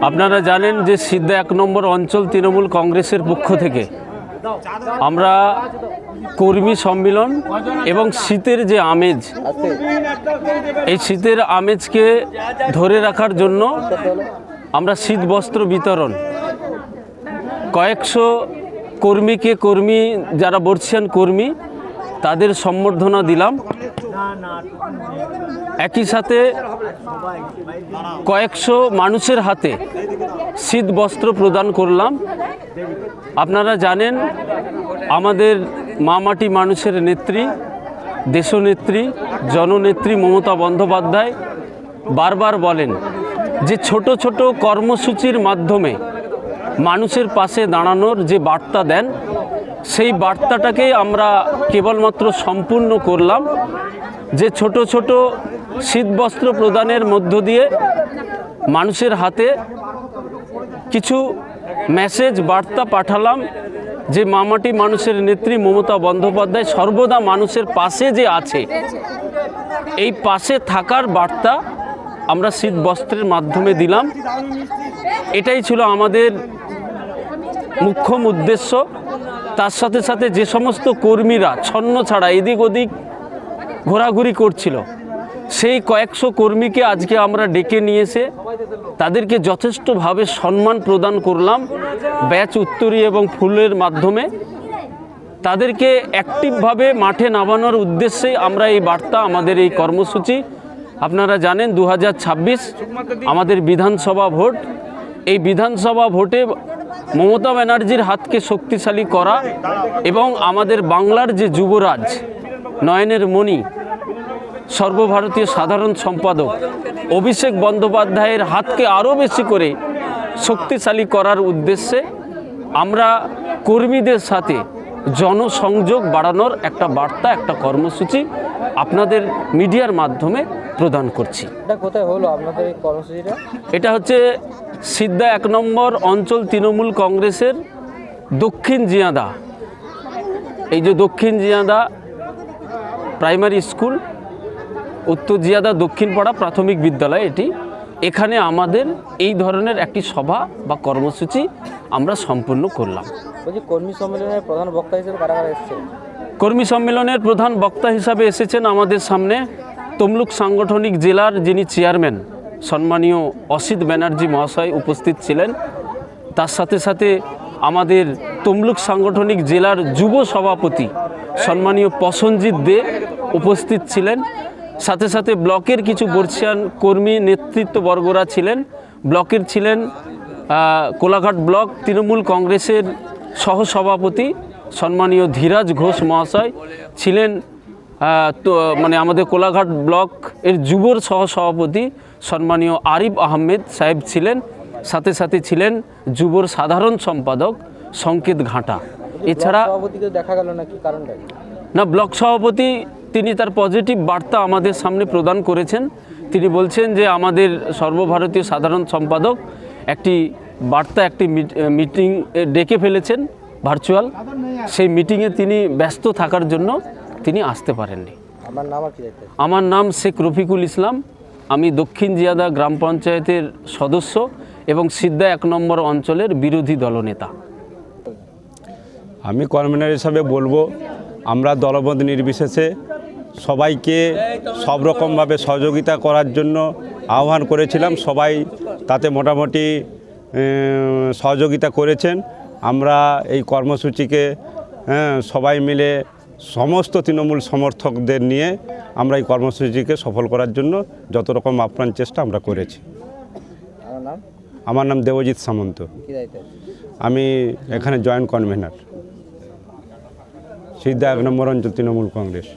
আপনারা জানেন যে সিদ্ধা 1 নম্বর অঞ্চল তৃণমূল কংগ্রেসের পক্ষ থেকে আমরা কর্মী সম্মেলন এবং শীতের যে আমেজ, এই শীতের আমেজকে ধরে রাখার জন্য আমরা শীত বস্ত্র বিতরণ কয়েকশো কর্মী যারা বর্ষিয়ান কর্মী তাদের সম্বর্ধনা দিলাম। একই সাথে কয়েকশো মানুষের হাতে শীত বস্ত্র প্রদান করলাম। আপনারা জানেন আমাদের মা মাটি মানুষের নেত্রী, দেশনেত্রী, জননেত্রী মমতা বন্দ্যোপাধ্যায় বারবার বলেন যে ছোট ছোট কর্মসূচির মাধ্যমে মানুষের পাশে দাঁড়ানোর যে বার্তা দেন, সেই বার্তাটাকে আমরা কেবলমাত্র সম্পূর্ণ করলাম। যে ছোট ছোট শীতবস্ত্র প্রদানের মধ্য দিয়ে মানুষের হাতে কিছু মেসেজ বার্তা পাঠালাম যে মামাটি মানুষের নেত্রী মমতা বন্দ্যোপাধ্যায় সর্বদা মানুষের পাশে যে আছে, এই পাশে থাকার বার্তা আমরা শীতবস্ত্রের মাধ্যমে দিলাম। এটাই ছিল আমাদের মুখ্য উদ্দেশ্য। তার সাথে সাথে যে সমস্ত কর্মীরা ছন্ন ছাড়া এদিক ওদিক ঘোরাঘুরি করছিল, সেই কয়েকশো কর্মীকে আজকে আমরা ডেকে নিয়ে এসে তাদেরকে যথেষ্টভাবে সম্মান প্রদান করলাম ব্যাচ উত্তরী এবং ফুলের মাধ্যমে। তাদেরকে অ্যাক্টিভভাবে মাঠে নামানোর উদ্দেশ্যেই আমরা এই বার্তা, আমাদের এই কর্মসূচি। আপনারা জানেন 2026 আমাদের বিধানসভা ভোট। এই বিধানসভা ভোটে মমতা ব্যানার্জির হাতকে শক্তিশালী করা এবং আমাদের বাংলার যে যুবরাজ, নয়নের মণি, সর্বভারতীয় সাধারণ সম্পাদক অভিষেক বন্দ্যোপাধ্যায়ের হাতকে আরও বেশি করে শক্তিশালী করার উদ্দেশ্যে আমরা কর্মীদের সাথে জনসংযোগ বাড়ানোর একটা বার্তা, একটা কর্মসূচি আপনাদের মিডিয়ার মাধ্যমে প্রদান করছি। এটা কোথায় হলো আপনাদের এই কর্মসূচিটা? এটা হচ্ছে সিদ্ধা 1 নম্বর অঞ্চল তৃণমূল কংগ্রেসের দক্ষিণ জিয়াদা, এই যে দক্ষিণ জিয়াদা প্রাইমারি স্কুল, উত্তর জিয়াদা দক্ষিণপাড়া প্রাথমিক বিদ্যালয়, এখানে আমাদের এই ধরনের একটি সভা বা কর্মসূচি আমরা সম্পূর্ণ করলাম। বলছি, কর্মী সম্মেলনের প্রধান বক্তা হিসেবে কারা কারা এসেছে? কর্মী সম্মেলনের প্রধান বক্তা হিসাবে এসেছেন আমাদের সামনে তমলুক সাংগঠনিক জেলার যিনি চেয়ারম্যান সম্মানীয় অসিত ব্যানার্জি মহাশয় উপস্থিত ছিলেন। তার সাথে সাথে আমাদের তমলুক সাংগঠনিক জেলার যুব সভাপতি সম্মানীয় প্রসেনজিৎ দে উপস্থিত ছিলেন। সাথে সাথে ব্লকের কিছু বর্ষিয়ান কর্মী নেতৃত্ববর্গরা ছিলেন। ব্লকের ছিলেন কোলাঘাট ব্লক তৃণমূল কংগ্রেসের সহসভাপতি সম্মানীয় ধীরাজ ঘোষ মহাশয় ছিলেন। আমাদের কোলাঘাট ব্লক এর যুবর সহসভাপতি সম্মানীয় আরিফ আহমেদ সাহেব ছিলেন। সাথে সাথে ছিলেন যুবর সাধারণ সম্পাদক সংকেত ঘাটা। এছাড়া সভাপতিকে দেখা গেল না, কি কারণটা? না, ব্লক সভাপতি তিনি তার পজিটিভ বার্তা আমাদের সামনে প্রদান করেছেন। তিনি বলছেন যে আমাদের সর্বভারতীয় সাধারণ সম্পাদক একটি বার্তা, একটি মিটিং ডেকে ফেলেছেন ভার্চুয়াল, সেই মিটিংয়ে তিনি ব্যস্ত থাকার জন্য তিনি আসতে পারেননি। আমার নাম শেখ রফিকুল ইসলাম, আমি দক্ষিণ জিয়াদা গ্রাম পঞ্চায়েতের সদস্য এবং সিদ্ধা 1 নম্বর অঞ্চলের বিরোধী দলনেতা। আমি কনভেনার হিসাবে বলবো, আমরা দলবদ্ধ নির্বিশেষে সবাইকে সব রকমভাবে সহযোগিতা করার জন্য আহ্বান করেছিলাম। সবাই তাতে মোটামুটি সহযোগিতা করেছেন। আমরা এই কর্মসূচিকে সবাই মিলে সমস্ত তৃণমূল সমর্থকদের নিয়ে আমরা এই কর্মসূচিকে সফল করার জন্য যত রকম আপ্রাণ চেষ্টা আমরা করেছি। আমার নাম দেবজিৎ সামন্ত, আমি এখানে জয়েন্ট কনভেনার সিদ্ধা 1 নম্বর অঞ্চল তৃণমূল কংগ্রেস।